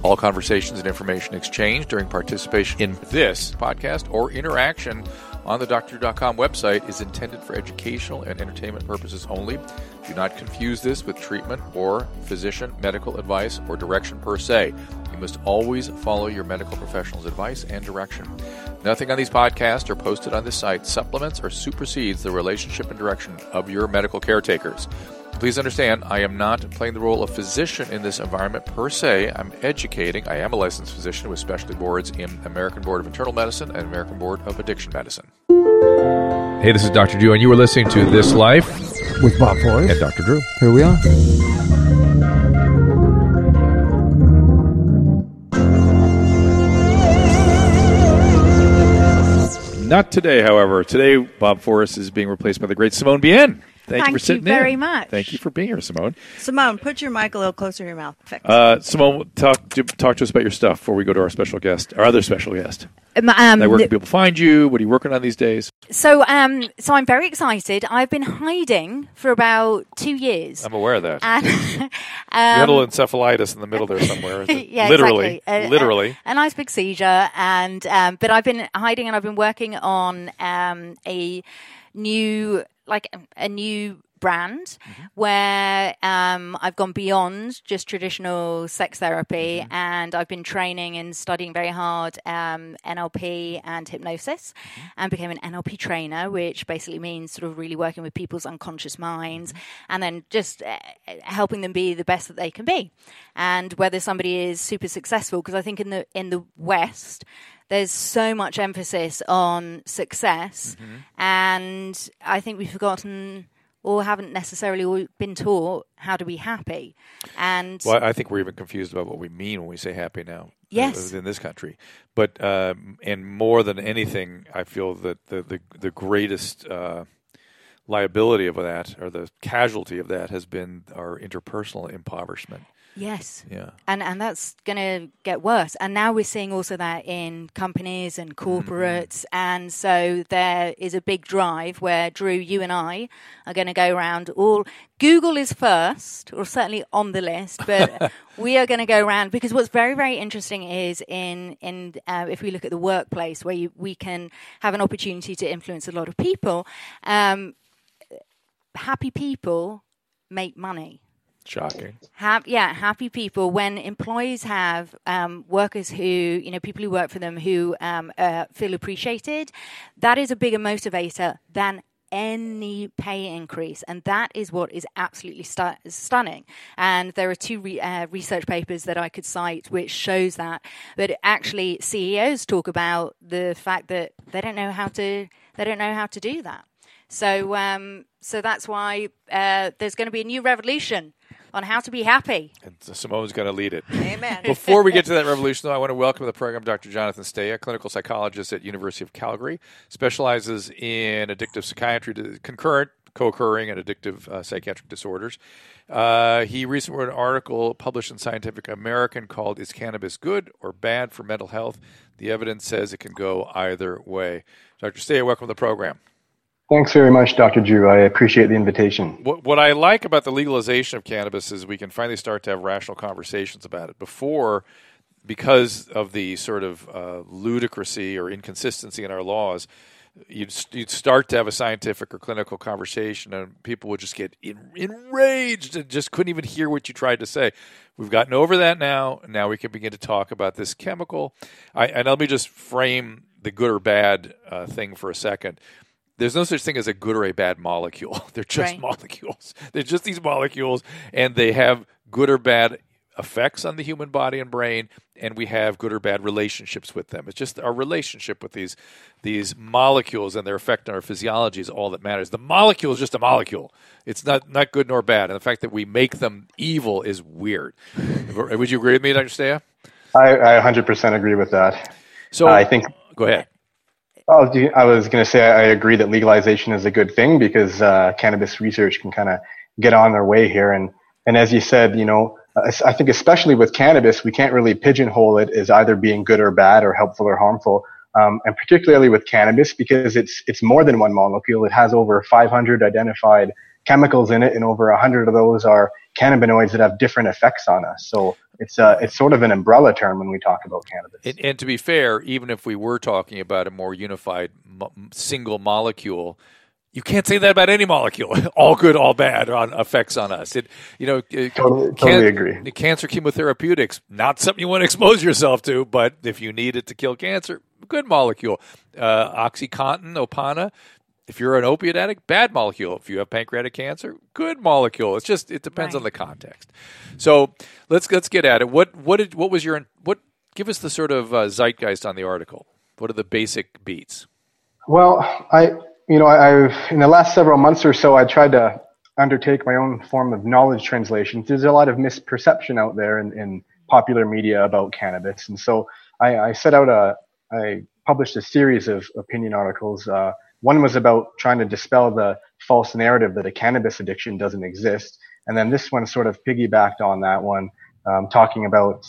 All conversations and information exchanged during participation in this podcast or interaction on the DrDrew.com website is intended for educational and entertainment purposes only. Do not confuse this with treatment or physician medical advice or direction per se. You must always follow your medical professional's advice and direction. Nothing on these podcasts or posted on this site supplements or supersedes the relationship and direction of your medical caretakers. Please understand, I am not playing the role of physician in this environment per se. I'm educating. I am a licensed physician with specialty boards in American Board of Internal Medicine and American Board of Addiction Medicine. Hey, this is Dr. Drew, and you are listening to This Life with Bob Forrest and Dr. Drew. Here we are. Not today, however. Today, Bob Forrest is being replaced by the great Simone Bienne. Thank you for sitting in. Thank you very much. Thank you for being here, Simone. Simone, put your mic a little closer to your mouth. Simone, talk to us about your stuff before we go to our special guest, our other special guest. Where can people find you? What are you working on these days? So I'm very excited. I've been hiding for about 2 years. I'm aware of that. And, you had a little encephalitis in the middle there somewhere. Yeah, literally, exactly. Literally. A nice big seizure, and but I've been hiding, and I've been working on a new brand where I've gone beyond just traditional sex therapy, and I've been training and studying very hard NLP and hypnosis, and became an NLP trainer, which basically means sort of really working with people's unconscious minds and then just helping them be the best that they can be. And whether somebody is super successful, because I think in the West there's so much emphasis on success, and I think we've forgotten or haven't necessarily been taught how to be happy. And well, I think we're even confused about what we mean when we say happy now. Yes. In this country. But and more than anything, I feel that the greatest liability of that, or the casualty of that, has been our interpersonal impoverishment. Yes. Yeah. And that's going to get worse. And now we're seeing also that in companies and corporates. And so there is a big drive where, Drew, you and I are going to go around Google is first, or certainly on the list, but we are going to go around, because what's very, very interesting is in if we look at the workplace, where we can have an opportunity to influence a lot of people, happy people make money. Shocking. Happy people. When employees have workers who, people who work for them who feel appreciated, that is a bigger motivator than any pay increase. And that is what is absolutely stunning. And there are two research papers that I could cite which shows that. But actually, CEOs talk about the fact that they don't know how to do that. So that's why there's going to be a new revolution on how to be happy. And Simone's going to lead it. Amen. Before we get to that revolution, though, I want to welcome to the program Dr. Jonathan Stea, clinical psychologist at University of Calgary, specializes in addictive psychiatry, concurrent, co-occurring, and addictive psychiatric disorders. He recently wrote an article published in Scientific American called "Is Cannabis Good or Bad for Mental Health? The Evidence Says It Can Go Either Way." Dr. Stea, welcome to the program. Thanks very much, Dr. Drew. I appreciate the invitation. What I like about the legalization of cannabis is we can finally start to have rational conversations about it. Before, because of the sort of ludicrousy or inconsistency in our laws, you'd start to have a scientific or clinical conversation, and people would just get enraged and just couldn't even hear what you tried to say. We've gotten over that now. Now we can begin to talk about this chemical. And let me just frame the good or bad thing for a second. There's no such thing as a good or a bad molecule. They're just molecules. They're just these molecules, and they have good or bad effects on the human body and brain, and we have good or bad relationships with them. It's just our relationship with these molecules and their effect on our physiology is all that matters. The molecule is just a molecule. It's not good nor bad, and the fact that we make them evil is weird. Would you agree with me, Dr. Stea? I 100% agree with that. So I think. Go ahead. Oh, I was going to say I agree that legalization is a good thing, because cannabis research can kind of get on their way here. And as you said, I think especially with cannabis, we can't really pigeonhole it as either being good or bad or helpful or harmful. And particularly with cannabis, because it's more than one molecule. It has over 500 identified chemicals in it, and over 100 of those are cannabinoids that have different effects on us. So It's sort of an umbrella term when we talk about cannabis. And to be fair, even if we were talking about a more unified single molecule, you can't say that about any molecule. All good, all bad on effects on us. Totally agree. Cancer chemotherapeutics, not something you want to expose yourself to, but if you need it to kill cancer, good molecule. OxyContin, Opana, if you're an opiate addict, bad molecule. If you have pancreatic cancer, good molecule. It depends on the context. So let's get at it. Give us the sort of zeitgeist on the article. What are the basic beats? Well, I've in the last several months or so, I tried to undertake my own form of knowledge translation. There's a lot of misperception out there in popular media about cannabis, and so I published a series of opinion articles. One was about trying to dispel the false narrative that a cannabis addiction doesn't exist. And then this one sort of piggybacked on that one, talking about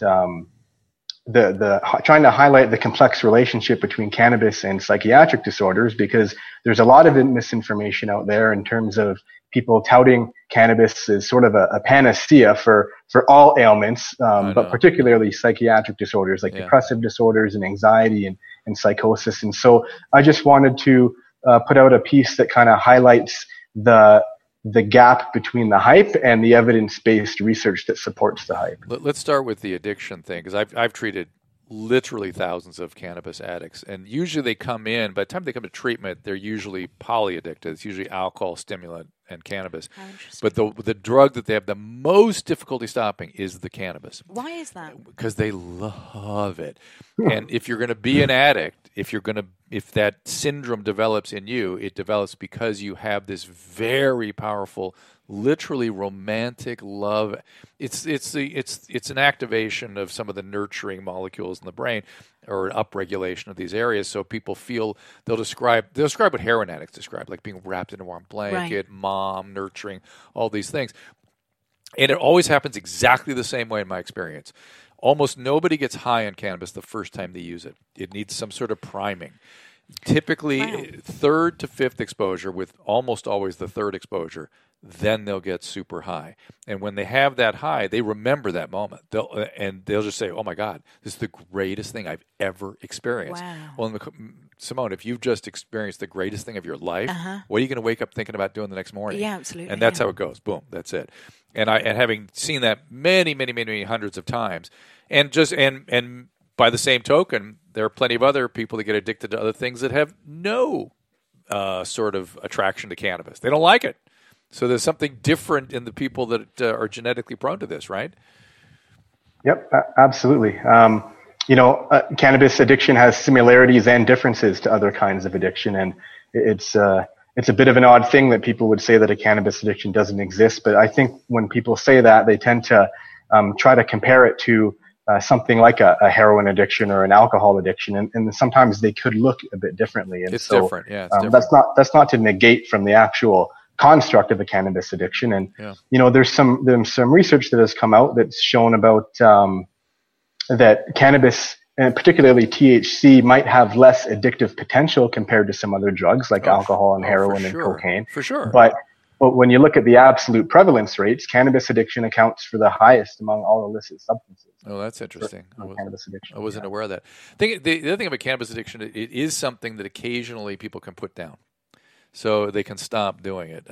trying to highlight the complex relationship between cannabis and psychiatric disorders, because there's a lot of misinformation out there in terms of people touting cannabis as sort of a panacea for all ailments, but particularly psychiatric disorders like depressive disorders and anxiety and psychosis. And so I just wanted to put out a piece that kind of highlights the gap between the hype and the evidence-based research that supports the hype. Let's start with the addiction thing, because I've treated literally thousands of cannabis addicts, and usually they come in, by the time they come to treatment, they're usually polyaddicted. It's usually alcohol, stimulant, and cannabis. But the drug that they have the most difficulty stopping is the cannabis. Why is that? Because they love it. And if you're going to be an addict, if that syndrome develops in you, it develops because you have this very powerful, literally romantic love. It's an activation of some of the nurturing molecules in the brain, or an upregulation of these areas. So people feel they'll describe what heroin addicts describe, like being wrapped in a warm blanket, mom, nurturing, all these things. And it always happens exactly the same way in my experience. Almost nobody gets high on cannabis the first time they use it. It needs some sort of priming. Typically, third to fifth exposure, with almost always the third exposure, then they'll get super high. And when they have that high, they remember that moment. They'll just say, "Oh my God, this is the greatest thing I've ever experienced." Wow. Well, Simone, if you've just experienced the greatest thing of your life, what are you going to wake up thinking about doing the next morning? Yeah, absolutely. And that's how it goes. Boom, that's it. And having seen that many, many, many hundreds of times, and by the same token, there are plenty of other people that get addicted to other things that have no sort of attraction to cannabis. They don't like it. So there's something different in the people that are genetically prone to this, right? Yep, absolutely. Cannabis addiction has similarities and differences to other kinds of addiction, and it's a bit of an odd thing that people would say that a cannabis addiction doesn't exist. But I think when people say that, they tend to try to compare it to something like a heroin addiction or an alcohol addiction, and sometimes they could look a bit differently. And it's different, yeah. It's different. That's not to negate from the actual construct of a cannabis addiction. And there's some research that has come out that's shown about that cannabis, and particularly THC, might have less addictive potential compared to some other drugs like alcohol and heroin and cocaine. For sure. But when you look at the absolute prevalence rates, cannabis addiction accounts for the highest among all illicit substances. Oh, that's interesting. Cannabis addiction. I wasn't aware of that. The other thing about cannabis addiction, it is something that occasionally people can put down. So they can stop doing it.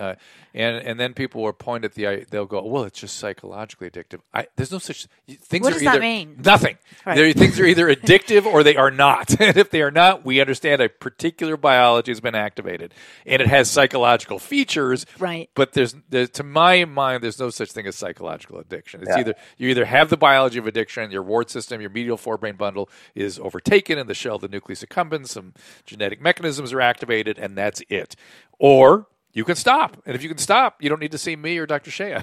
And then people will point at they'll go, well, it's just psychologically addictive. There's no such things. What does that mean? Nothing. Right. Things are either addictive or they are not. And if they are not, we understand a particular biology has been activated. And it has psychological features. Right. But to my mind, there's no such thing as psychological addiction. It's you either have the biology of addiction, your reward system, your medial forebrain bundle is overtaken in the shell of the nucleus accumbens, some genetic mechanisms are activated, and that's it. Or you can stop. And if you can stop, you don't need to see me or Dr. Stea.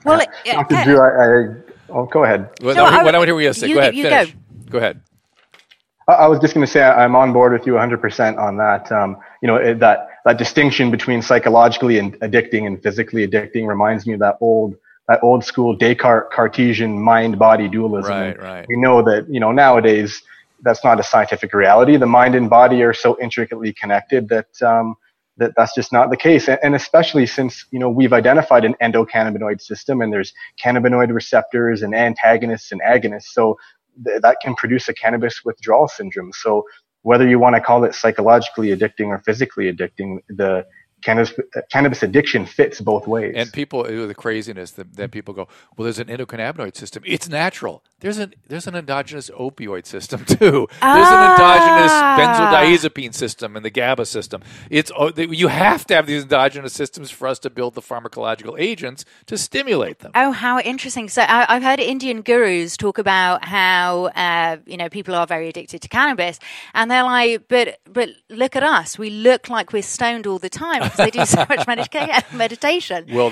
Well, Dr. Drew, go ahead. Well, no, I want to hear what you have to say. Go ahead. Finish. Go ahead. I was just going to say I'm on board with you 100% on that. That distinction between psychologically addicting and physically addicting reminds me of that old school Descartes Cartesian mind-body dualism. Right. We know that nowadays that's not a scientific reality. The mind and body are so intricately connected that that's just not the case. And especially since, we've identified an endocannabinoid system, and there's cannabinoid receptors and antagonists and agonists. So that can produce a cannabis withdrawal syndrome. So whether you want to call it psychologically addicting or physically addicting, the cannabis addiction fits both ways. And people, the craziness that people go, well, there's an endocannabinoid system. It's natural. There's an endogenous opioid system too. There's an endogenous benzodiazepine system and the GABA system. You have to have these endogenous systems for us to build the pharmacological agents to stimulate them. Oh, how interesting! So I've heard Indian gurus talk about how people are very addicted to cannabis, and they're like, but look at us. We look like we're stoned all the time because they do so much meditation. Well,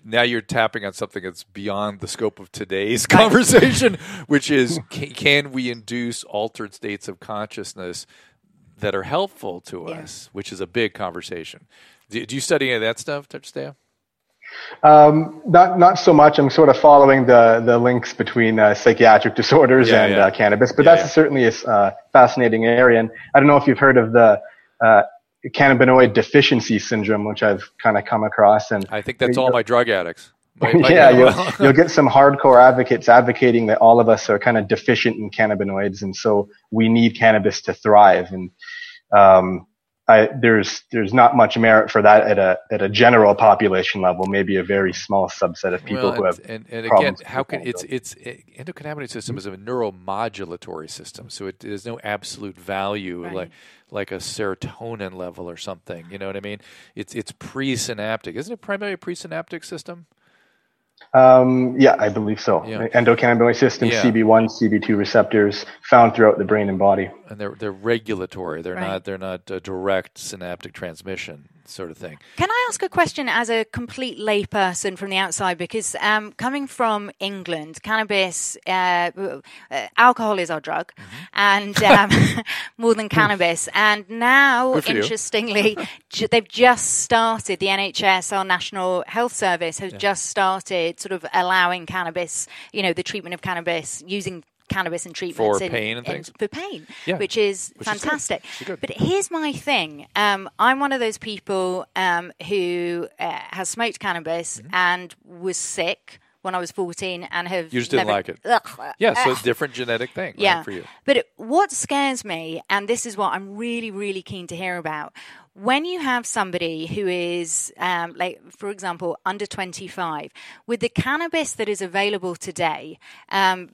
now you're tapping on something that's beyond the scope of today's conversation. Which is, can we induce altered states of consciousness that are helpful to us, which is a big conversation. Do you study any of that stuff, Stea? Not so much. I'm sort of following the links between psychiatric disorders and cannabis, but that's certainly a fascinating area. And I don't know if you've heard of the cannabinoid deficiency syndrome, which I've kind of come across. And I think that's all my drug addicts. You'll get some hardcore advocates advocating that all of us are kind of deficient in cannabinoids, and so we need cannabis to thrive. And there's not much merit for that at a general population level. Maybe a very small subset of people who have and problems. Again, how can endocannabinoid system is a neuromodulatory system, so it is no absolute value like a serotonin level or something. You know what I mean? It's presynaptic. Isn't it primarily a presynaptic system? I believe so. Yeah. Endocannabinoid system, CB1, CB2 receptors found throughout the brain and body. And they're regulatory. They're not a direct synaptic transmission sort of thing. Can I ask a question as a complete layperson from the outside? Because coming from England, cannabis, alcohol is our drug, and more than cannabis. And now, interestingly, they've just started, the NHS, our National Health Service, has just started sort of allowing cannabis, the treatment of cannabis, using cannabis and treatments for pain and things, for pain, which is fantastic. But here's my thing: I'm one of those people who has smoked cannabis and was sick when I was 14, and have you just didn't like it. So it's a different genetic thing, for you. But what scares me, and this is what I'm really, really keen to hear about. When you have somebody who is, for example, under 25, with the cannabis that is available today,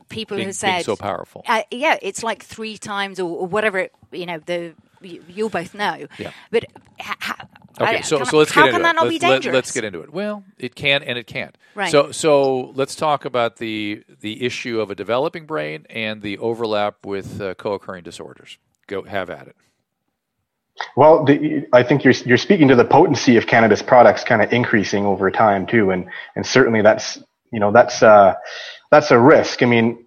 people who said... Being so powerful. It's like 3 times or whatever, you'll both know. Yeah. But let's get into it. How can that not be dangerous? Let's get into it. Well, it can and it can't. Right. So let's talk about the issue of a developing brain and the overlap with co-occurring disorders. Go have at it. Well, I think you're speaking to the potency of cannabis products kind of increasing over time too, and certainly that's a risk. I mean,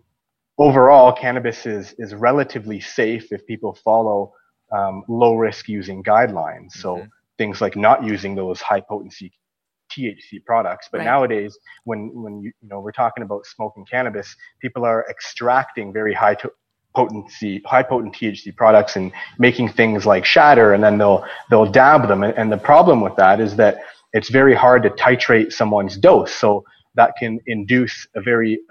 overall, cannabis is relatively safe if people follow low risk using guidelines. So things like not using those high potency THC products. But nowadays, when we're talking about smoking cannabis, people are extracting very high potent THC products and making things like shatter, and then they'll dab them. And the problem with that is that it's very hard to titrate someone's dose. So that can induce a very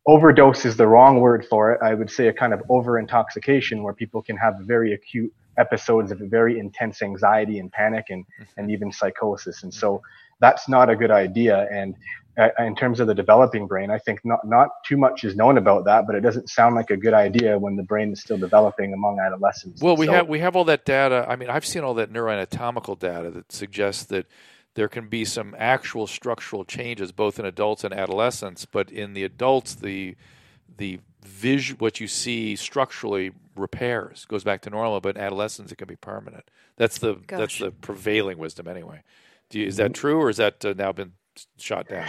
overdose is the wrong word for it. I would say a kind of over intoxication where people can have very acute episodes of very intense anxiety and panic and even psychosis. And so that's not a good idea. And in terms of the developing brain, I think not too much is known about that, but it doesn't sound like a good idea when the brain is still developing among adolescents. Well, we have all that data. I mean, I've seen all that neuroanatomical data that suggests that there can be some actual structural changes both in adults and adolescents, but in the adults, the what you see structurally repairs, goes back to normal, but in adolescents it can be permanent. That's the prevailing wisdom anyway. Is that true, or is that now been shot down?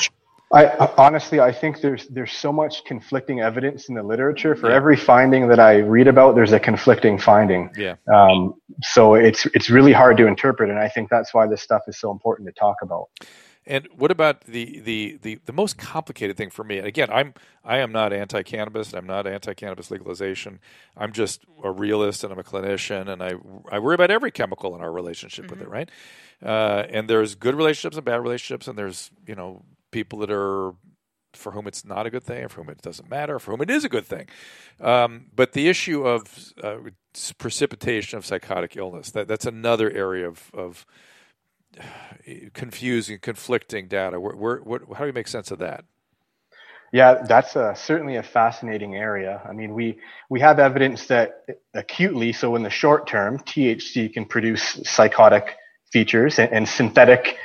I think there's so much conflicting evidence in the literature. For every finding that I read about, there's a conflicting finding. Yeah. So it's really hard to interpret, and I think that's why this stuff is so important to talk about. And what about the most complicated thing for me? And again, I am not anti-cannabis. I'm not anti-cannabis legalization. I'm just a realist and I'm a clinician, and I worry about every chemical in our relationship with it, right? And there's good relationships and bad relationships, and there's people that are for whom it's not a good thing, or for whom it doesn't matter, or for whom it is a good thing. But the issue of precipitation of psychotic illness, that's another area of confusing, conflicting data. How do you make sense of that? Yeah, that's certainly a fascinating area. I mean, we have evidence that acutely, so in the short term, THC can produce psychotic features, and synthetic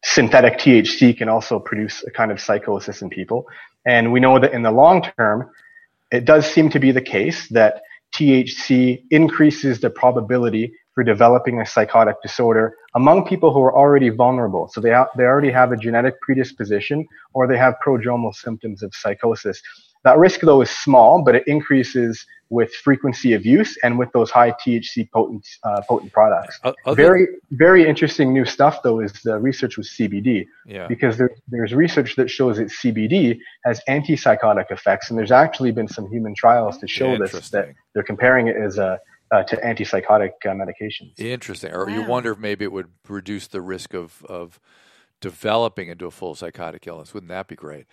THC can also produce a kind of psychosis in people. And we know that in the long term, it does seem to be the case that THC increases the probability for developing a psychotic disorder among people who are already vulnerable. So they already have a genetic predisposition, or they have prodromal symptoms of psychosis. That risk, though, is small, but it increases with frequency of use and with those high THC potent products. Very, very interesting new stuff, though, is the research with CBD. Yeah. Because there's research that shows that CBD has antipsychotic effects, and there's actually been some human trials to show this, that they're comparing it as to antipsychotic medications. Interesting. Or you wonder if maybe it would reduce the risk of developing into a full psychotic illness. Wouldn't that be great?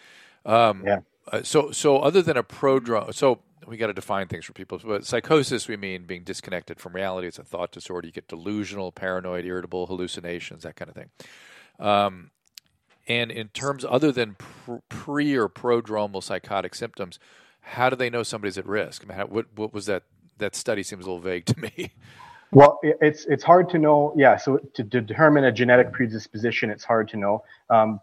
Yeah. So other than a prodrome, so we got to define things for people. But psychosis, we mean being disconnected from reality. It's a thought disorder. You get delusional, paranoid, irritable, hallucinations, that kind of thing. And in terms other than pre or prodromal psychotic symptoms, how do they know somebody's at risk? I mean, what was that? That study seems a little vague to me. Well, it's hard to know. Yeah, so to determine a genetic predisposition, it's hard to know.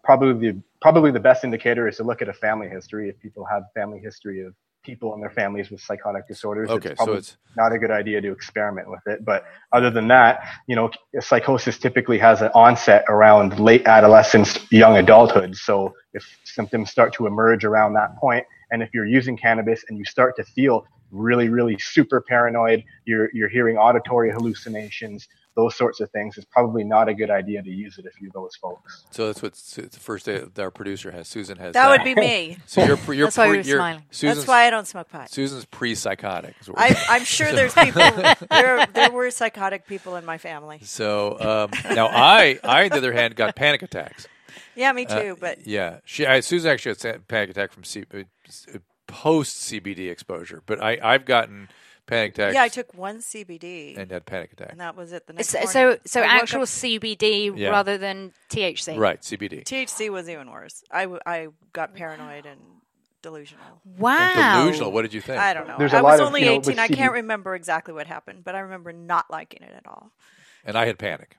Probably the best indicator is to look at a family history. If people have family history of people in their families with psychotic disorders, it's probably not a good idea to experiment with it. But other than that, psychosis typically has an onset around late adolescence, young adulthood. So if symptoms start to emerge around that point, and if you're using cannabis and you start to feel really, really super paranoid, you're hearing auditory hallucinations, those sorts of things, it's probably not a good idea to use it if you're those folks. So that's what the first day our producer has. Susan has. That would be me. So you're that's why we were smiling. That's why I don't smoke pot. Susan's pre-psychotic. I'm sure there's people. There were psychotic people in my family. So now I, on the other hand, got panic attacks. Yeah, me too. But Susan actually had a panic attack from post CBD exposure, but I've gotten panic attacks. Yeah, I took one CBD and had panic attack, and that was it. The next morning. So actual CBD rather than THC. Right, CBD. THC was even worse. I got paranoid and delusional. Wow. And delusional. What did you think? I don't know. I was only 18. I can't remember exactly what happened, but I remember not liking it at all. And I had panic.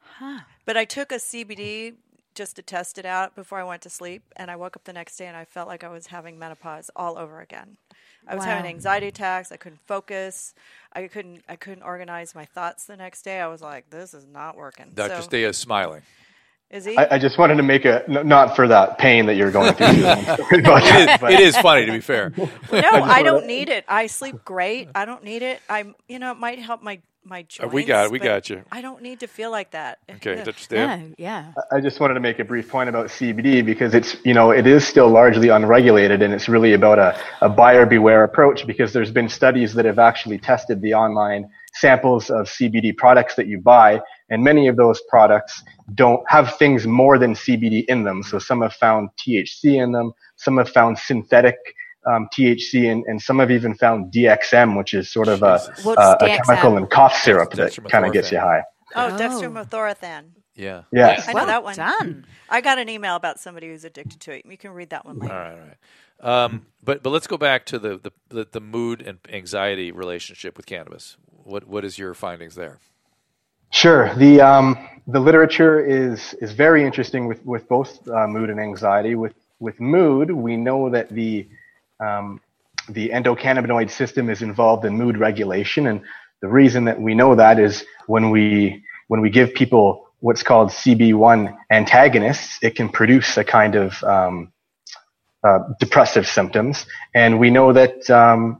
Huh. But I took a CBD just to test it out before I went to sleep, and I woke up the next day and I felt like I was having menopause all over again. I was having anxiety attacks. I couldn't focus. I couldn't organize my thoughts the next day. I was like, this is not working. Dr. Stea is smiling. Is he? I just wanted to make not for that pain that you're going through. It is funny, to be fair. No, I don't need it. I sleep great. I don't need it. It might help my joints. We got you. I don't need to feel like that. Okay, Dr. Stea. Yeah. I just wanted to make a brief point about CBD because it's, it is still largely unregulated, and it's really about a buyer beware approach, because there's been studies that have actually tested the online samples of CBD products that you buy, and many of those products don't have things more than CBD in them. So some have found THC in them, some have found synthetic THC, and some have even found DXM, which is sort of a chemical in cough syrup that kind of gets you high. Oh, dextromethorphan. Yeah. Yes. I know that one. Done. I got an email about somebody who's addicted to it. You can read that one later. All right. But let's go back to the mood and anxiety relationship with cannabis. What is your findings there? Sure. The literature is very interesting with both mood and anxiety. With mood, we know that the endocannabinoid system is involved in mood regulation, and the reason that we know that is when we give people what's called CB1 antagonists, it can produce a kind of depressive symptoms, and we know that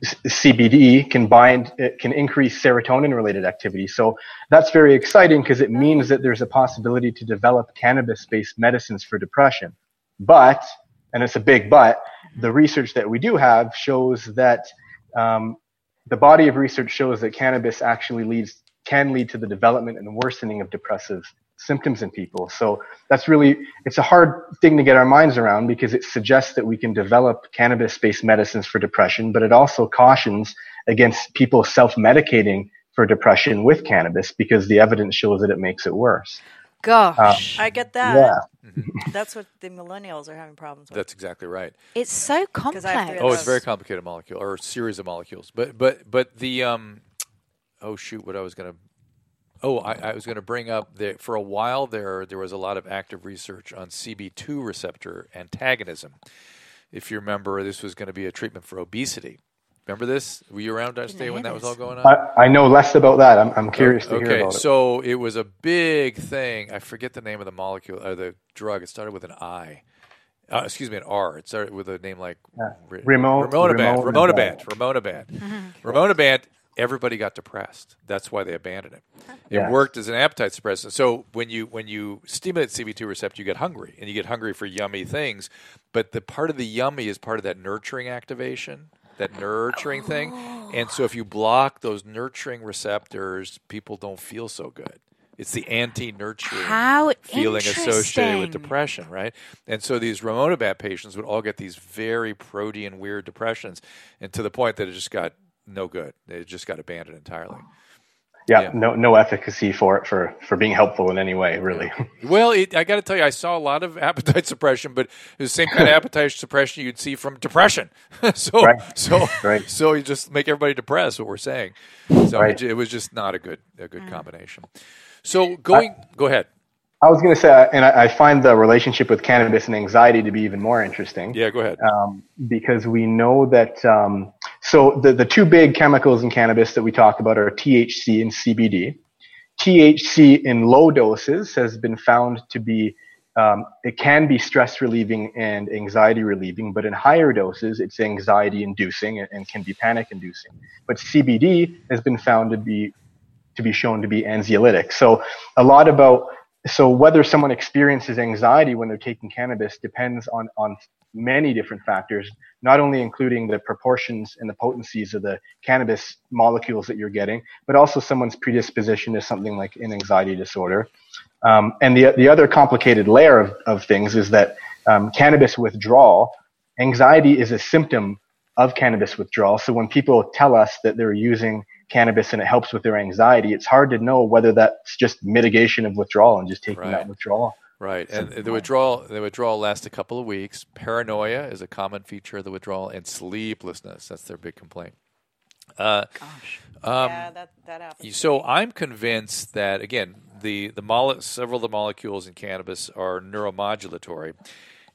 CBD can increase serotonin-related activity. So that's very exciting because it means that there's a possibility to develop cannabis-based medicines for depression. But, and it's a big but, the research that we do have shows that the body of research shows that cannabis actually can lead to the development and worsening of depressive symptoms in people. So it's a hard thing to get our minds around because it suggests that we can develop cannabis-based medicines for depression, but it also cautions against people self-medicating for depression with cannabis because the evidence shows that it makes it worse. Gosh. I get that. Yeah. That's what the millennials are having problems with. That's exactly right. It's so complex. It's a very complicated molecule or series of molecules. But the what I was going to I was going to bring up that for a while there was a lot of active research on CB2 receptor antagonism. If you remember, this was going to be a treatment for obesity. Remember this? Were you around Stea when that was all going on? I know less about that. I'm curious to hear about it. Okay, so it was a big thing. I forget the name of the molecule or the drug. It started with an I. An R. It started with a name like Ramonabant. Ramonabant. Everybody got depressed. That's why they abandoned it. It worked as an appetite suppressant. So when you stimulate CB2 receptor, you get hungry, and you get hungry for yummy things. But the part of the yummy is part of that nurturing activation, that nurturing thing. And so if you block those nurturing receptors, people don't feel so good. It's the anti-nurturing feeling associated with depression, right? And so these Ramonabant patients would all get these very protein weird depressions, and to the point that it just got no good. It just got abandoned entirely. Yeah. No efficacy for it for being helpful in any way, really. Well, I got to tell you, I saw a lot of appetite suppression, but it was the same kind of appetite suppression you'd see from depression. So you just make everybody depressed. What we're saying. So it was just not a good combination. So go ahead. I was going to say, and I find the relationship with cannabis and anxiety to be even more interesting. Yeah, go ahead. Because we know that, so the two big chemicals in cannabis that we talk about are THC and CBD. THC in low doses has been found to be, it can be stress relieving and anxiety relieving, but in higher doses, it's anxiety inducing and can be panic inducing. But CBD has been found to be shown to be anxiolytic. So whether someone experiences anxiety when they're taking cannabis depends on many different factors, not only including the proportions and the potencies of the cannabis molecules that you're getting, but also someone's predisposition to something like an anxiety disorder. And the other complicated layer of things is that cannabis withdrawal, anxiety is a symptom of cannabis withdrawal. So when people tell us that they're using cannabis and it helps with their anxiety, it's hard to know whether that's just mitigation of withdrawal and just taking that withdrawal. Right. And the withdrawal lasts a couple of weeks. Paranoia is a common feature of the withdrawal, and sleeplessness. That's their big complaint. That happens. So I'm convinced that, again, several of the molecules in cannabis are neuromodulatory.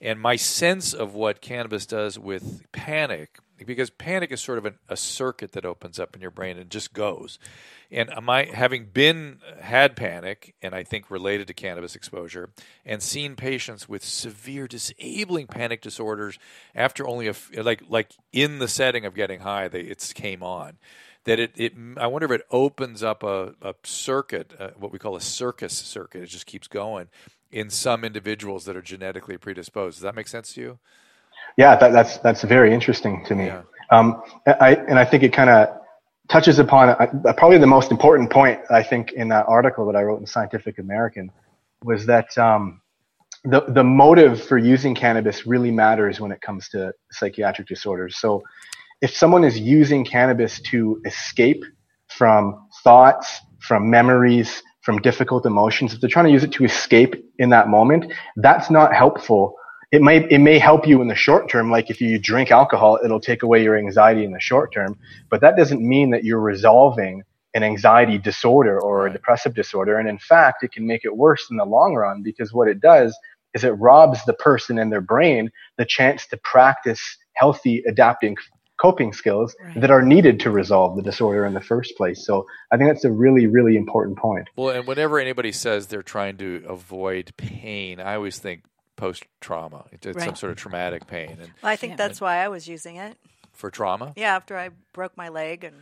And my sense of what cannabis does with panic, because panic is sort of a circuit that opens up in your brain and just goes. And having had panic, and I think related to cannabis exposure, and seen patients with severe disabling panic disorders after only like in the setting of getting high, it came on. That I wonder if it opens up a circuit, what we call a circus circuit. It just keeps going in some individuals that are genetically predisposed. Does that make sense to you? Yeah, that's very interesting to me. Yeah. I think it kind of touches upon probably the most important point, I think, in that article that I wrote in Scientific American was that the motive for using cannabis really matters when it comes to psychiatric disorders. So if someone is using cannabis to escape from thoughts, from memories, from difficult emotions, if they're trying to use it to escape in that moment, that's not helpful. It may help you in the short term, like if you drink alcohol, it'll take away your anxiety in the short term, but that doesn't mean that you're resolving an anxiety disorder or a depressive disorder. And in fact, it can make it worse in the long run, because what it does is it robs the person and their brain the chance to practice healthy adapting coping skills that are needed to resolve the disorder in the first place. So I think that's a really, really important point. Well, and whenever anybody says they're trying to avoid pain, I always think post-trauma. It's some sort of traumatic pain. And I think that's why I was using it. For trauma? Yeah, after I broke my leg and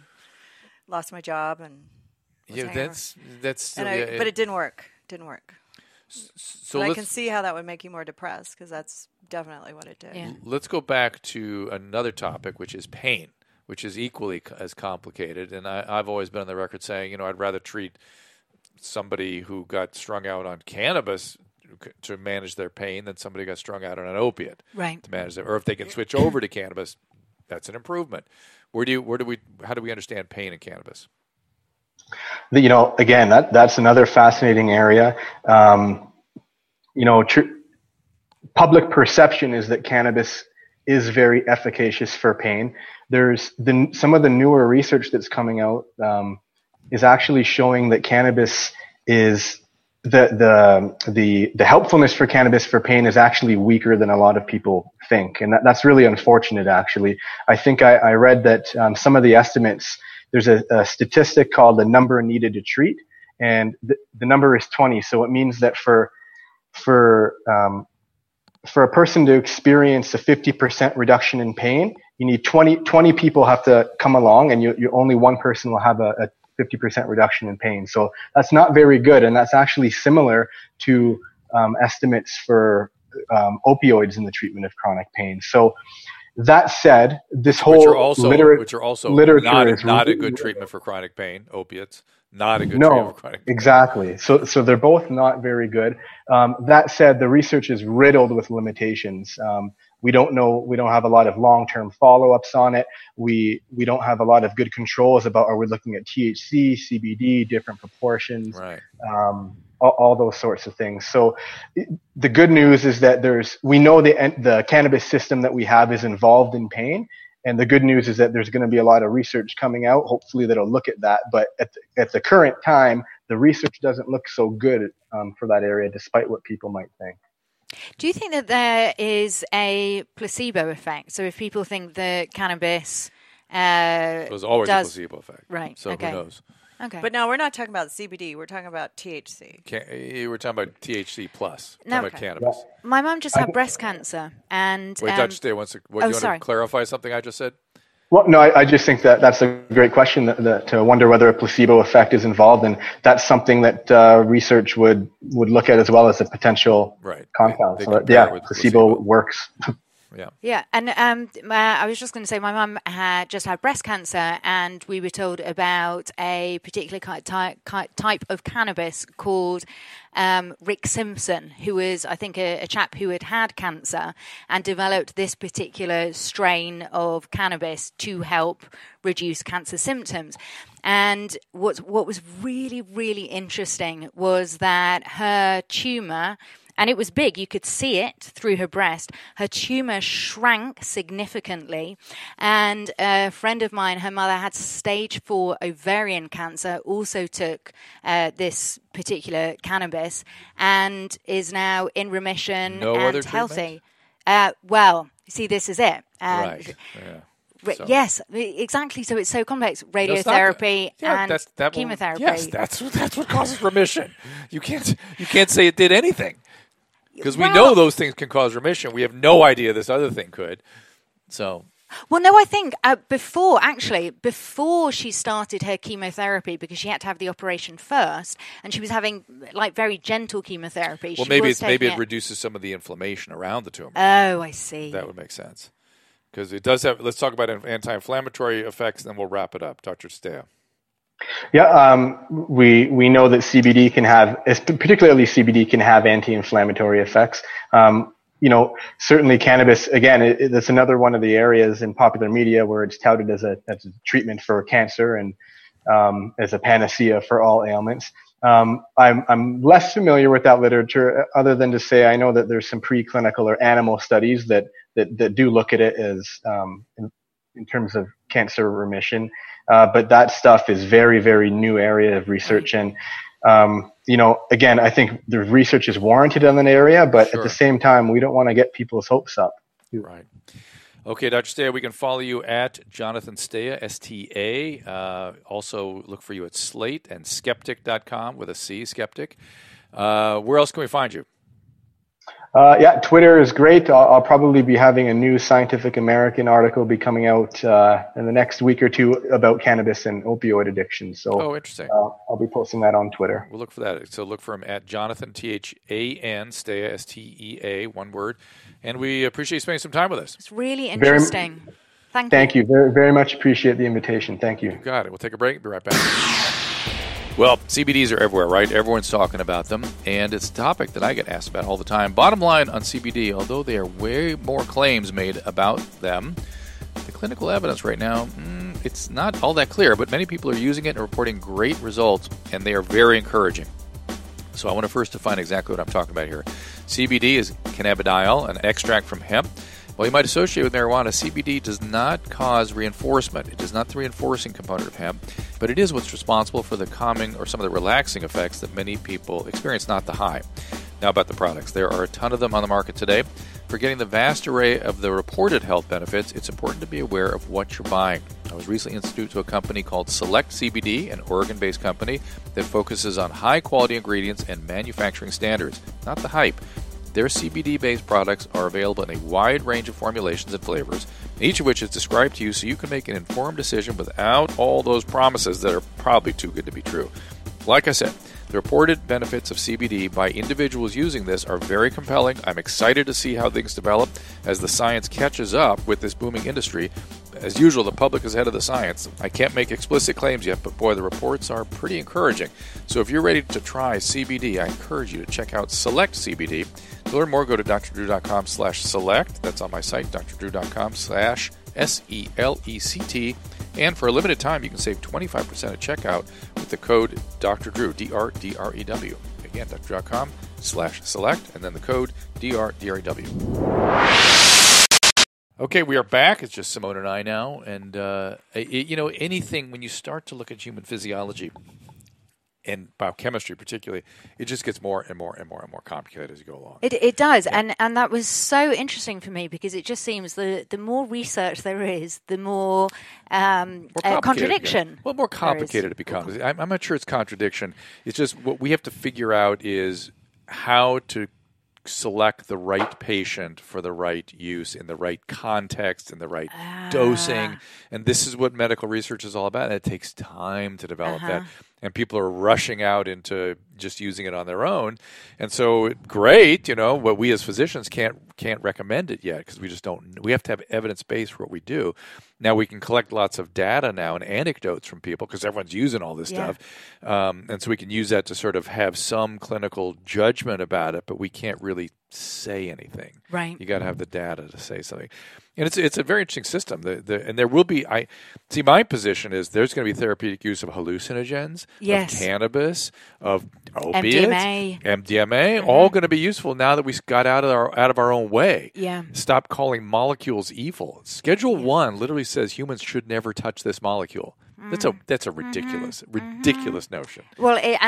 lost my job and that's still, but it didn't work. So I can see how that would make you more depressed, because that's definitely what it did. Yeah. Let's go back to another topic, which is pain, which is equally as complicated. And I've always been on the record saying, I'd rather treat somebody who got strung out on cannabis to manage their pain than somebody who got strung out on an opiate to manage their, or if they can switch over to cannabis, that's an improvement. How do we understand pain in cannabis? Again, that's another fascinating area. Public perception is that cannabis is very efficacious for pain. There's some of the newer research that's coming out is actually showing that cannabis is the helpfulness for cannabis for pain is actually weaker than a lot of people think, and that's really unfortunate. Actually, I think I read that some of the estimates. There's a statistic called the number needed to treat, and the number is 20. So it means that for a person to experience a 50% reduction in pain, you need 20 people have to come along, and you only one person will have a 50% reduction in pain. So that's not very good, and that's actually similar to estimates for opioids in the treatment of chronic pain. So that said, which are also not a good treatment for chronic pain. Opiates, not a good treatment for chronic pain. Exactly. So they're both not very good. That said, the research is riddled with limitations. We don't know. We don't have a lot of long-term follow-ups on it. We don't have a lot of good controls about, are we looking at THC, CBD, different proportions, right? All those sorts of things. So the good news is that we know the cannabis system that we have is involved in pain. And the good news is that there's going to be a lot of research coming out, hopefully that'll look at that. But at the current time, the research doesn't look so good for that area, despite what people might think. Do you think that there is a placebo effect? So if people think that cannabis there's always a placebo effect. Right. So okay. who knows? Okay. But no, we're not talking about CBD. We're talking about THC. We're talking about THC plus. Talking about cannabis. My mum just had breast cancer, and wait, Dr. Stea, you want to clarify something I just said? Well, no, I just think that that's a great question to wonder whether a placebo effect is involved, and that's something that research would look at as well as a potential compound. Placebo works. Yeah, and I was just going to say, my mum had just had breast cancer, and we were told about a particular type of cannabis called Rick Simpson, who was, I think, a chap who had cancer and developed this particular strain of cannabis to help reduce cancer symptoms. And what was really, really interesting was that her tumor, and it was big, you could see it through her breast, her tumor shrank significantly. And a friend of mine, her mother had stage 4 ovarian cancer, also took this particular cannabis and is now in remission and healthy. Well, see, this is it. Right. Yeah. So. Yes, exactly. So it's so complex. Radiotherapy and chemotherapy. Yes, that's what causes remission. You can't say it did anything. Because we know those things can cause remission. We have no idea this other thing could. So. Well, no, I think before she started her chemotherapy, because she had to have the operation first, and she was having very gentle chemotherapy. Well, maybe it reduces some of the inflammation around the tumor. Oh, I see. That would make sense. Because it does have. Let's talk about anti-inflammatory effects, and then we'll wrap it up, Dr. Stea. Yeah, we know that CBD particularly CBD can have anti-inflammatory effects. Certainly cannabis, again, that's another one of the areas in popular media where it's touted as a treatment for cancer and as a panacea for all ailments. I'm less familiar with that literature, other than to say I know that there's some preclinical or animal studies that do look at it as in terms of cancer remission. But that stuff is very, very new area of research. And, again, I think the research is warranted in an area, but at the same time, we don't want to get people's hopes up. Right. Okay, Dr. Stea, we can follow you at Jonathan Stea, STA. Also look for you at Slate and skeptic.com with a C, skeptic. Where else can we find you? Yeah, Twitter is great. I'll probably be having a new Scientific American article be coming out in the next week or two about cannabis and opioid addiction. So, interesting. I'll be posting that on Twitter. We'll look for that. So look for him at Jonathan, Than, Stea, Stea, one word. And we appreciate you spending some time with us. It's really interesting. Thank you. Very, very much appreciate the invitation. Thank you. You got it. We'll take a break. Be right back. Well, CBDs are everywhere, right? Everyone's talking about them, and it's a topic that I get asked about all the time. Bottom line on CBD, although there are way more claims made about them, the clinical evidence right now, it's not all that clear, but many people are using it and reporting great results, and they are very encouraging. So I want to first define exactly what I'm talking about here. CBD is cannabidiol, an extract from hemp. While you might associate with marijuana, CBD does not cause reinforcement. It is not the reinforcing component of hemp, but it is what's responsible for the calming or some of the relaxing effects that many people experience, not the high. Now about the products. There are a ton of them on the market today. For getting the vast array of the reported health benefits, it's important to be aware of what you're buying. I was recently introduced to a company called Select CBD, an Oregon-based company that focuses on high-quality ingredients and manufacturing standards, not the hype. Their CBD-based products are available in a wide range of formulations and flavors, each of which is described to you so you can make an informed decision without all those promises that are probably too good to be true. Like I said, the reported benefits of CBD by individuals using this are very compelling. I'm excited to see how things develop as the science catches up with this booming industry. As usual, the public is ahead of the science. I can't make explicit claims yet, but boy, the reports are pretty encouraging. So if you're ready to try CBD, I encourage you to check out Select CBD. To learn more, go to drdrew.com/select. That's on my site, drdrew.com/SELECT. And for a limited time, you can save 25% at checkout with the code DRDREW, DRDREW. Again, drdrew.com/select, and then the code DRDREW. Okay, we are back. It's just Simone and I now. And, anything, when you start to look at human physiology and biochemistry particularly, it just gets more and more and more and more complicated as you go along. It does. Yeah. And that was so interesting for me because it just seems the more research there is, the more contradiction. Yeah. Well, more complicated it becomes. I'm not sure it's contradiction. It's just what we have to figure out is how to select the right patient for the right use in the right context, in the right dosing. And this is what medical research is all about. And it takes time to develop that. And people are rushing out into just using it on their own. And so great, but we as physicians can't recommend it yet because we just don't. We have to have evidence base for what we do. Now we can collect lots of data now and anecdotes from people because everyone's using all this stuff. And so we can use that to sort of have some clinical judgment about it, but we can't really say anything. Right. You got to have the data to say something. And it's a very interesting system. And there will be, my position is there's going to be therapeutic use of hallucinogens, of cannabis, of opiates, MDMA, all going to be useful now that we got out of our own way. Yeah. Stop calling molecules evil. Schedule 1 literally says humans should never touch this molecule. That's a ridiculous notion. Well, it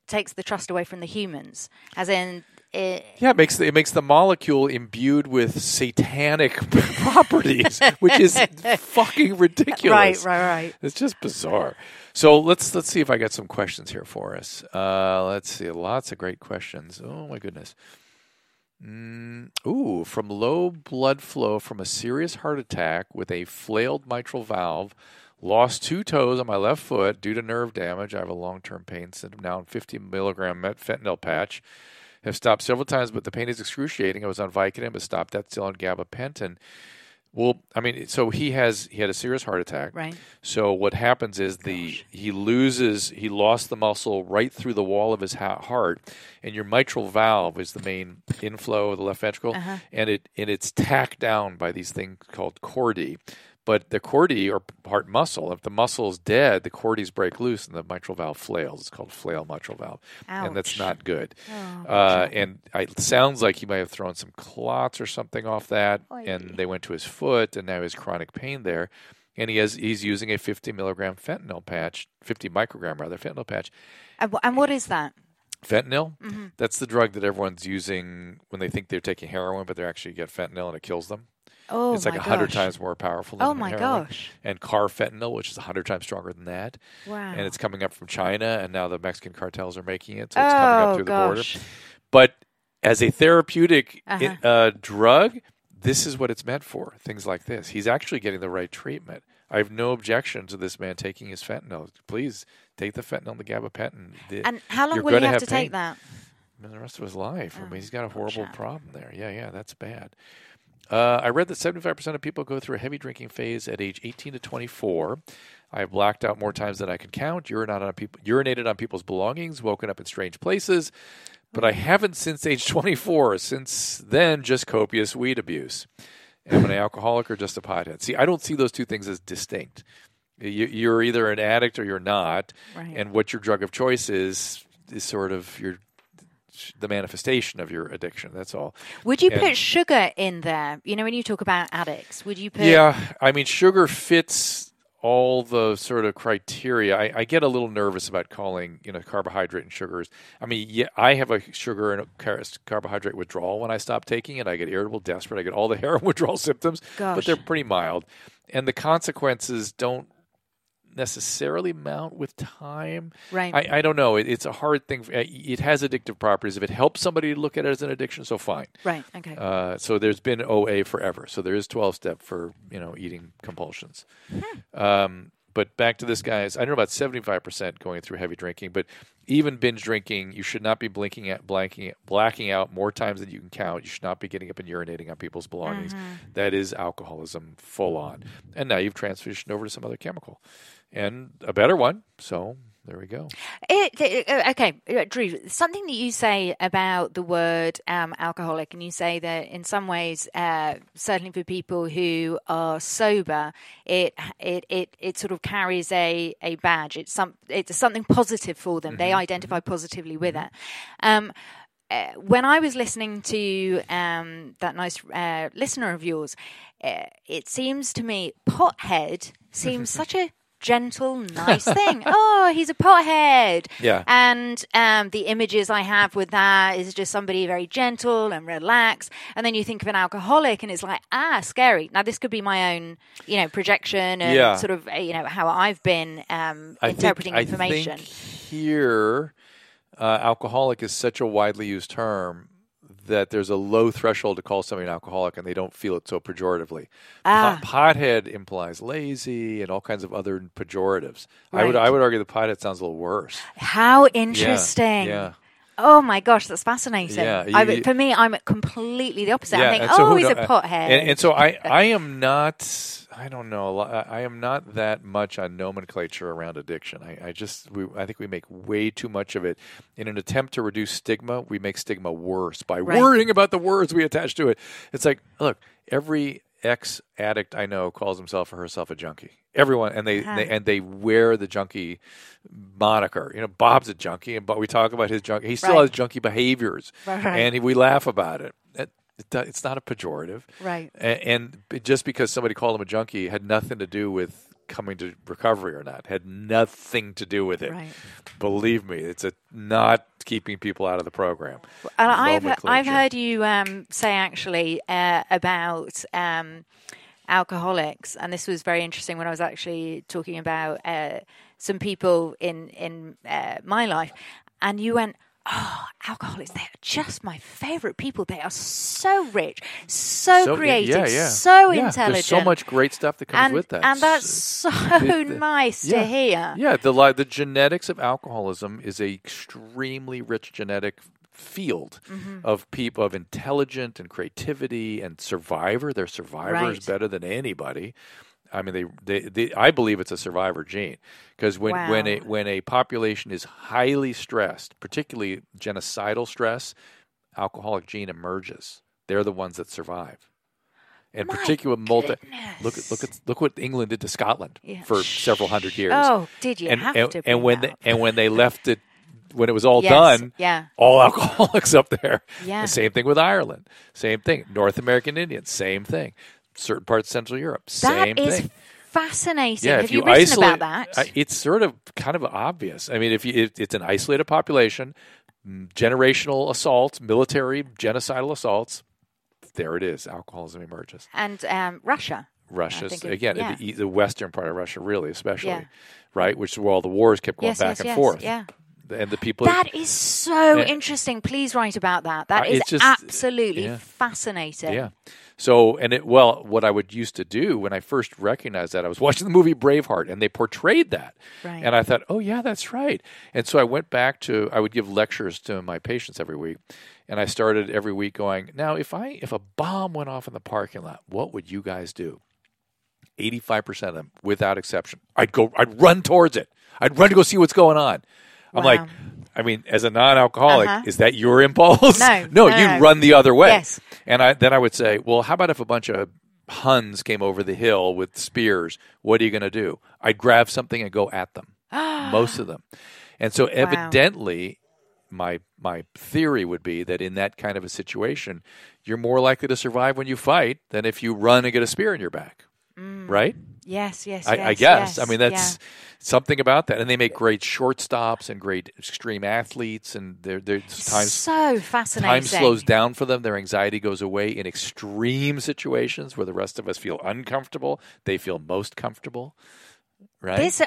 takes the trust away from the humans, as in. It makes the molecule imbued with satanic properties, which is fucking ridiculous. Right. It's just bizarre. So let's see if I got some questions here for us. Let's see, lots of great questions. Oh my goodness. From low blood flow from a serious heart attack with a flailed mitral valve. Lost 2 toes on my left foot due to nerve damage. I have a long-term pain syndrome now on 50 milligram fentanyl patch. Have stopped several times, but the pain is excruciating. I was on Vicodin, but stopped that, still on gabapentin. Well, so he had a serious heart attack. Right. So what happens is he lost the muscle right through the wall of his heart, and your mitral valve is the main inflow of the left ventricle, and it's tacked down by these things called chordae. But the chordae, or heart muscle, if the muscle is dead, the chordaes break loose and the mitral valve flails. It's called flail mitral valve. Ouch. And that's not good. And it sounds like he might have thrown some clots or something off that, and they went to his foot, and now he has chronic pain there. And he's using a 50 milligram fentanyl patch, 50 microgram rather, fentanyl patch. And what is that? Fentanyl? Mm-hmm. That's the drug that everyone's using when they think they're taking heroin, but they actually get fentanyl and it kills them. Oh, it's like 100 times more powerful than heroin. Gosh. And carfentanil, which is 100 times stronger than that. Wow. And it's coming up from China, and now the Mexican cartels are making it, so it's coming up through the border. But as a therapeutic drug, this is what it's meant for, things like this. He's actually getting the right treatment. I have no objection to this man taking his fentanyl. Please take the fentanyl and the gabapentin. And how long will he have to take that? The rest of his life. I mean, he's got a horrible problem there. Yeah, that's bad. I read that 75% of people go through a heavy drinking phase at age 18 to 24. I have blacked out more times than I can count, urinated on people's belongings, woken up in strange places, but I haven't since age 24. Since then, just copious weed abuse. Am I an alcoholic or just a pothead? See, I don't see those two things as distinct. You're either an addict or you're not, and what your drug of choice is sort of the manifestation of your addiction. That's all. Would you put sugar in there? You know, when you talk about addicts, would you put... Yeah, I mean, sugar fits all the sort of criteria. I get a little nervous about calling, carbohydrate and sugars. I mean, I have a sugar and a carbohydrate withdrawal when I stop taking it. I get irritable, desperate. I get all the heroin withdrawal symptoms, but they're pretty mild. And the consequences don't necessarily mount with time. Right. I don't know. It's a hard thing. It has addictive properties. If it helps somebody to look at it as an addiction, so fine. Right. Okay. So there's been OA forever. So there is 12-step for eating compulsions. But back to this, guys. I know about 75% going through heavy drinking, but even binge drinking, you should not be blacking out more times than you can count. You should not be getting up and urinating on people's belongings. That is alcoholism full on. And now you've transitioned over to some other chemical. And a better one, so there we go. Okay, Drew, something that you say about the word alcoholic, and you say that in some ways, certainly for people who are sober, it sort of carries a badge. It's something positive for them. They identify positively with it. When I was listening to that nice listener of yours, it seems to me pothead seems such a gentle, nice thing. Oh, he's a pothead. Yeah. And the images I have with that is just somebody very gentle and relaxed. And then you think of an alcoholic and it's like, scary. Now, this could be my own, projection and sort of, how I've been interpreting information. I think here, alcoholic is such a widely used term that there's a low threshold to call somebody an alcoholic, and they don't feel it so pejoratively. Pothead implies lazy and all kinds of other pejoratives. Right. I would argue the pothead sounds a little worse. How interesting. Yeah. Oh my gosh, that's fascinating. Yeah, for me, I'm completely the opposite. Yeah, I think, he's a pothead. And so I am not. I don't know. I am not that much on nomenclature around addiction. I think we make way too much of it. In an attempt to reduce stigma, we make stigma worse by worrying about the words we attach to it. It's like, look, every ex-addict I know calls himself or herself a junkie. Everyone, and they wear the junkie moniker. Bob's a junkie, but we talk about his junkie. He still has junkie behaviors, and we laugh about it. It's not a pejorative. Right. And just because somebody called him a junkie had nothing to do with coming to recovery or not. Had nothing to do with it. Right. Believe me, it's not keeping people out of the program. And I've heard you say actually about alcoholics, and this was very interesting when I was actually talking about some people in my life, and you went, alcoholics, they are just my favorite people. They are so rich, so creative, so intelligent. There's so much great stuff that comes with that. And that's so nice to hear. Yeah, the genetics of alcoholism is a extremely rich genetic field of people of intelligence and creativity and survivor. They're survivors better than anybody. I mean, I believe it's a survivor gene, because when a population is highly stressed, particularly genocidal stress, alcoholic gene emerges. They're the ones that survive. And particularly look what England did to Scotland for several hundred years. Oh, did you have to? And when they left it, when it was all done, all alcoholics up there. Yeah. The same thing with Ireland. Same thing. North American Indians. Same thing. Certain parts of Central Europe. Same thing. That is fascinating. Have you written about that? It's sort of kind of obvious. I mean, if it's an isolated population, generational assaults, military genocidal assaults, there it is. Alcoholism emerges. And Russia's again the western part of Russia, really, especially right, which is where all the wars kept going back and forth. Yeah. and the people. That is so interesting. Please write about that. That is absolutely fascinating. Yeah. So, what I would used to do when I first recognized that, I was watching the movie Braveheart, and they portrayed that. Right. And I thought, oh, yeah, that's right. And so I went back I would give lectures to my patients every week. And I started every week going, now, if a bomb went off in the parking lot, what would you guys do? 85% of them, without exception, I'd run towards it. I'd run to go see what's going on. I'm like, I mean, as a non-alcoholic, is that your impulse? No, you'd run the other way. Yes. And then I would say, well, how about if a bunch of Huns came over the hill with spears? What are you going to do? I'd grab something and go at them, most of them. And so evidently, my theory would be that in that kind of a situation, you're more likely to survive when you fight than if you run and get a spear in your back. Right? Yes. I guess. I mean, that's something about that. And they make great shortstops and great extreme athletes, and they're times so fascinating. Time slows down for them. Their anxiety goes away in extreme situations where the rest of us feel uncomfortable. They feel most comfortable. Right. This,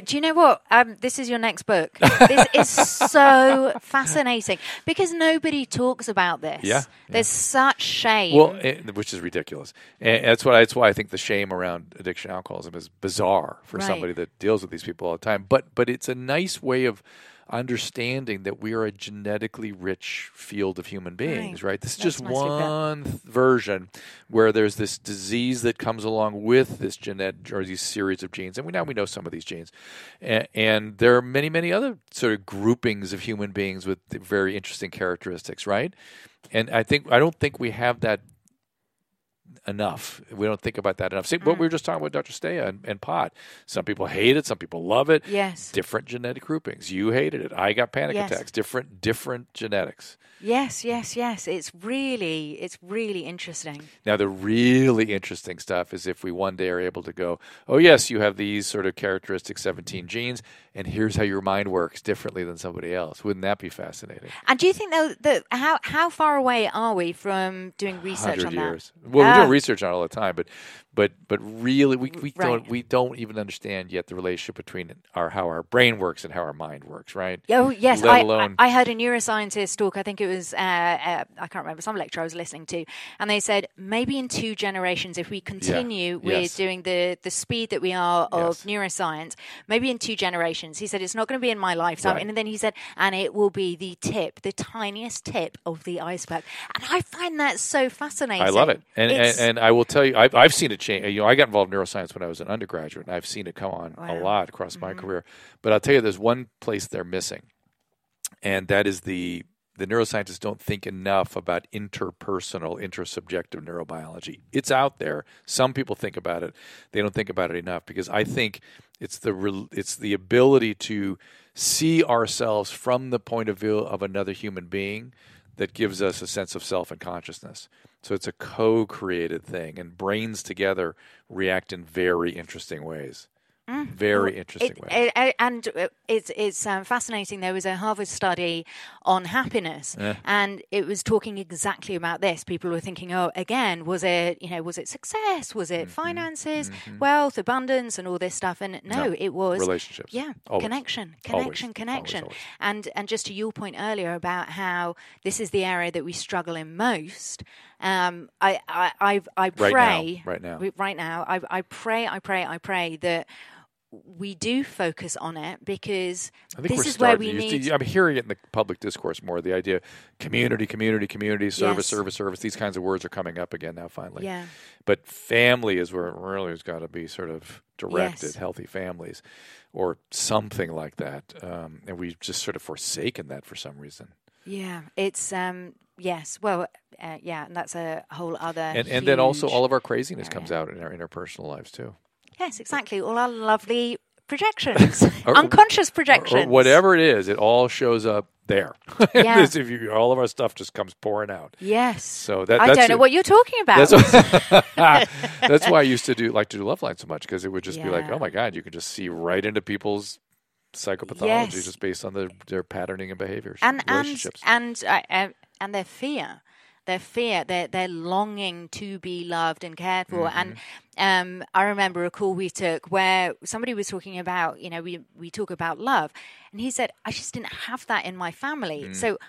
do you know what? This is your next book. This is so fascinating because nobody talks about this. Yeah. There's such shame. Well, which is ridiculous. And that's why I think the shame around addiction alcoholism is bizarre for somebody that deals with these people all the time. But it's a nice way of understanding that we are a genetically rich field of human beings, right? This is just one version where there's this disease that comes along with this genetic or these series of genes, and we know some of these genes, and there are many, many other sort of groupings of human beings with very interesting characteristics, right? And I don't think we have that enough. We don't think about that enough. See, what we were just talking about Dr. Stea and pot. Some people hate it. Some people love it. Yes. Different genetic groupings. You hated it. I got panic attacks. Different genetics. Yes. It's really interesting. Now, the really interesting stuff is if we one day are able to go, oh, yes, you have these sort of characteristic 17 genes, and here's how your mind works differently than somebody else. Wouldn't that be fascinating? And do you think, though, that how far away are we from doing research on years. that? Well, we're doing research on it all the time, but really we don't even understand yet the relationship between how our brain works and how our mind works, right? Oh, yes. Let alone, I heard a neuroscientist talk, I think it was, I can't remember, some lecture I was listening to, and they said maybe in 2 generations, if we continue with doing the speed that we are of neuroscience, maybe in 2 generations, he said it's not going to be in my lifetime. Right. And then he said, and it will be the tiniest tip of the iceberg. And I find that so fascinating. I love it. And I will tell you, I've seen it change. You know, I got involved in neuroscience when I was an undergraduate, and I've seen it come on a lot across my career. But I'll tell you, there's one place they're missing, and that is the neuroscientists don't think enough about intersubjective neurobiology. It's out there. Some people think about it. They don't think about it enough because I think it's the ability to see ourselves from the point of view of another human being that gives us a sense of self and consciousness. So it's a co-created thing, and brains together react in very interesting ways. Very interesting ways. And it's fascinating. There was a Harvard study on happiness, and it was talking exactly about this. People were thinking, oh, again, was it success? Was it finances, wealth, abundance, and all this stuff? And no, it was relationships. Yeah, always. connection. Always. And just to your point earlier about how this is the area that we struggle in most. I pray right now. I pray that we do focus on it because this is where we need. I'm hearing it in the public discourse more. The idea, community, service. These kinds of words are coming up again now. Finally, But family is where it really has got to be sort of directed. Healthy families, or something like that. And we've just sort of forsaken that for some reason. Yeah, it's yes. Well, and that's a whole other. And then also all of our craziness comes out in our interpersonal lives too. Yes, exactly. All our lovely projections, unconscious projections. Or whatever it is, it all shows up there. Yeah. All of our stuff just comes pouring out. Yes. So I don't know what you're talking about. That's why I used to like to do Love Line so much, because it would just be like, oh my God, you can just see right into people's psychopathology just based on their patterning and behaviors, relationships. And their fear. their fear, their longing to be loved and cared for. And I remember a call we took where somebody was talking about, we talk about love, and he said, I just didn't have that in my family. So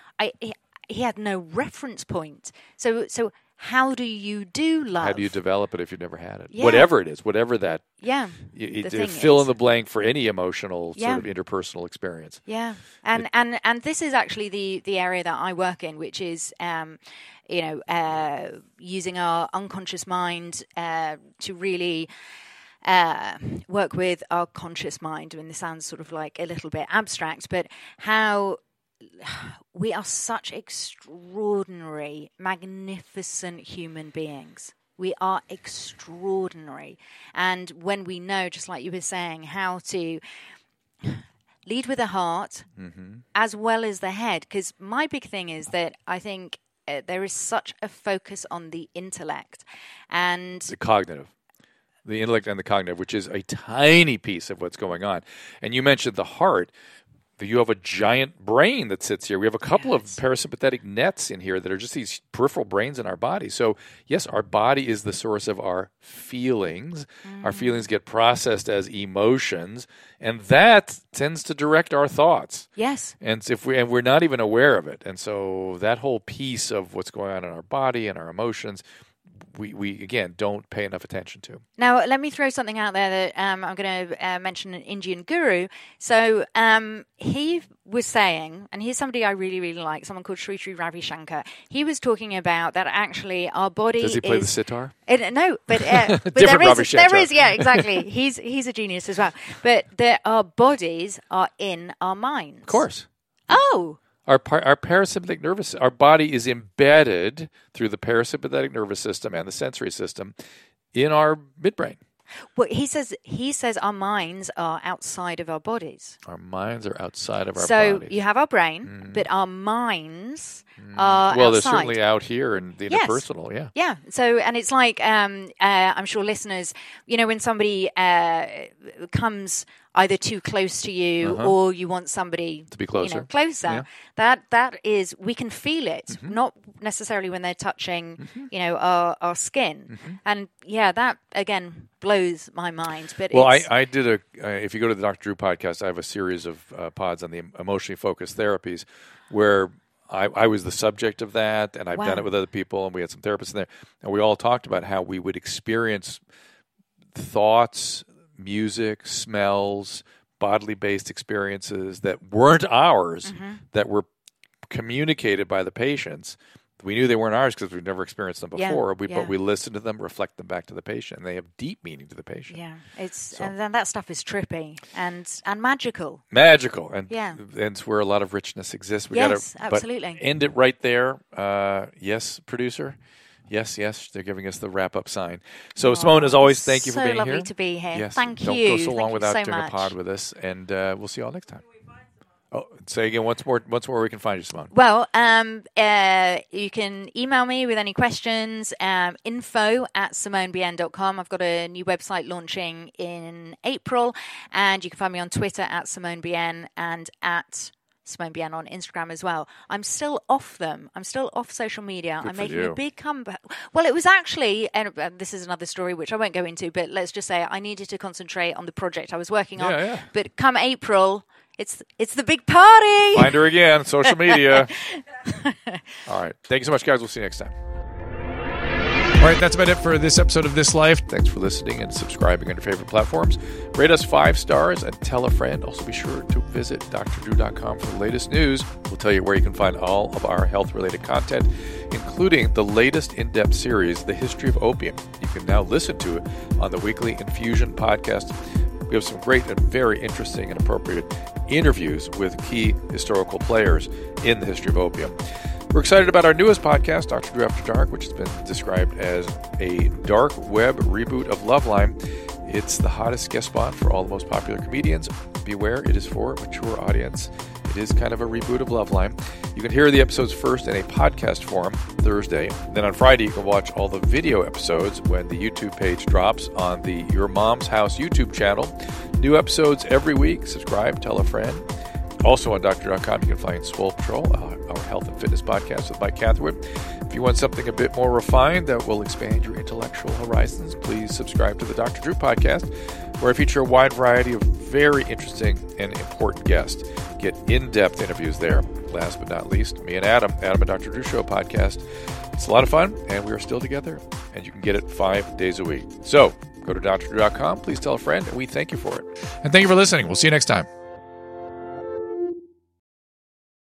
he had no reference point. So how do you do love? How do you develop it if you've never had it? Yeah. Whatever it is, whatever that. Yeah. Fill in the blank for any emotional sort of interpersonal experience. Yeah. And this is actually the area that I work in, which is, using our unconscious mind to really work with our conscious mind. I mean, this sounds sort of like a little bit abstract, but how we are such extraordinary, magnificent human beings. We are extraordinary. And when we know, just like you were saying, how to lead with the heart as well as the head, because my big thing is that I think there is such a focus on the intellect and the cognitive. The intellect and the cognitive, which is a tiny piece of what's going on. And you mentioned the heart. You have a giant brain that sits here. We have a couple of parasympathetic nets in here that are just these peripheral brains in our body. So, yes, our body is the source of our feelings. Our feelings get processed as emotions, and that tends to direct our thoughts. Yes. And we're not even aware of it. And so that whole piece of what's going on in our body and our emotions, we again don't pay enough attention to. Now, let me throw something out there that I'm going to mention an Indian guru. So he was saying, and here's somebody I really, really like, someone called Sri Sri Ravi Shankar. He was talking about that actually our body Does he play the sitar? No, but there is, yeah, exactly. He's a genius as well. But our bodies are in our minds. Of course. Oh. Our parasympathetic nervous, our body is embedded through the parasympathetic nervous system and the sensory system in our midbrain. Well, he says our minds are outside of our bodies. Our minds are outside of our bodies. So bodies. you have our brain, but our minds are outside. They're certainly out here in the interpersonal, yeah. Yeah. So, and it's like, I'm sure listeners, when somebody comes either too close to you or you want somebody to be closer. Closer. Yeah. That is, we can feel it, not necessarily when they're touching, our skin. And that again blows my mind. But I did if you go to the Dr. Drew podcast, I have a series of pods on the emotionally focused therapies where I was the subject of that, and I've done it with other people, and we had some therapists in there, and we all talked about how we would experience thoughts, music, smells, bodily-based experiences that weren't ours, that were communicated by the patients. We knew they weren't ours because we've never experienced them before, but we listened to them, reflect them back to the patient, and they have deep meaning to the patient. Yeah, and then that stuff is trippy and magical. Magical, and it's where a lot of richness exists. Absolutely. But end it right there. Yes, producer. Yes, they're giving us the wrap-up sign. So, Simone, as always, thank you for being here. So lovely to be here. Yes, thank you. Don't go so long without doing a pod with us, and we'll see you all next time. Oh, say again once more where we can find you, Simone. Well, you can email me with any questions, info@SimoneBienne.com. I've got a new website launching in April, and you can find me on Twitter @Simone Bienne and @Simone Bienne on Instagram as well. I'm still off them. I'm still off social media. I'm making a big comeback. Well, it was actually, and this is another story which I won't go into, but let's just say I needed to concentrate on the project I was working on. Yeah. But come April, it's the big party. Find her again, social media. All right. Thank you so much, guys. We'll see you next time. All right, that's about it for this episode of This Life. Thanks for listening and subscribing on your favorite platforms. Rate us 5 stars and tell a friend. Also, be sure to visit drdrew.com for the latest news. We'll tell you where you can find all of our health-related content, including the latest in-depth series, The History of Opium. You can now listen to it on the Weekly Infusion podcast. We have some great and very interesting and appropriate interviews with key historical players in the history of opium. We're excited about our newest podcast, Dr. Drew After Dark, which has been described as a dark web reboot of Loveline. It's the hottest guest spot for all the most popular comedians. Beware, it is for a mature audience. It is kind of a reboot of Loveline. You can hear the episodes first in a podcast form Thursday. Then on Friday, you can watch all the video episodes when the YouTube page drops on the Your Mom's House YouTube channel. New episodes every week. Subscribe, tell a friend. Also on Doctor.com, you can find Swole Patrol, our health and fitness podcast with Mike Catherwood. If you want something a bit more refined that will expand your intellectual horizons, please subscribe to the Dr. Drew podcast, where I feature a wide variety of very interesting and important guests. Get in-depth interviews there. Last but not least, me and Adam and Dr. Drew Show podcast. It's a lot of fun, and we are still together, and you can get it 5 days a week. So go to drdrew.com. Please tell a friend, and we thank you for it. And thank you for listening. We'll see you next time.